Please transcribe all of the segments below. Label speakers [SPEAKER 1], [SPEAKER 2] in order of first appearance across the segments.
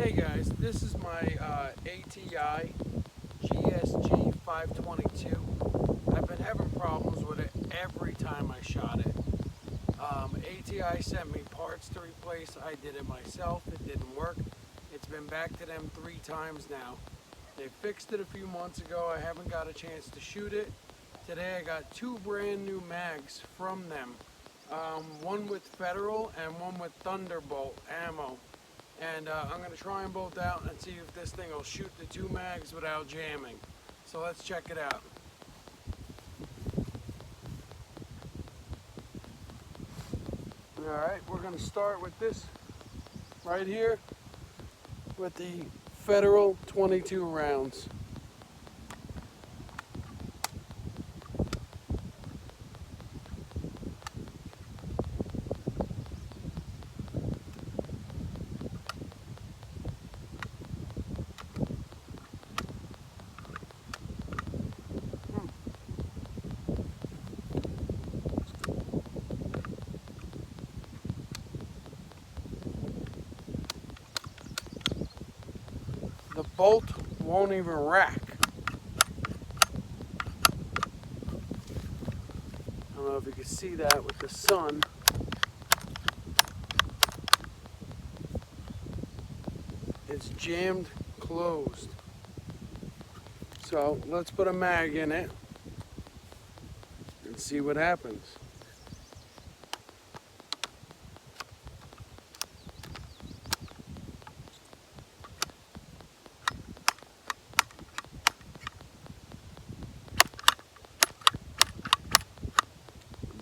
[SPEAKER 1] Hey guys, this is my ATI GSG 522. I've been having problems with it every time I shot it. ATI sent me parts to replace. I did it myself. It didn't work. It's been back to them 3 times now. They fixed it a few months ago. I haven't got a chance to shoot it. Today I got 2 brand new mags from them. One with Federal and one with Thunderbolt ammo. And I'm going to try them both out and see if this thing will shoot the 2 mags without jamming. So let's check it out. Alright, we're going to start with this right here with the Federal 22 rounds. The bolt won't even rack. I don't know if you can see that with the sun. It's jammed closed. So let's put a mag in it and see what happens.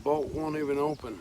[SPEAKER 1] Bolt won't even open.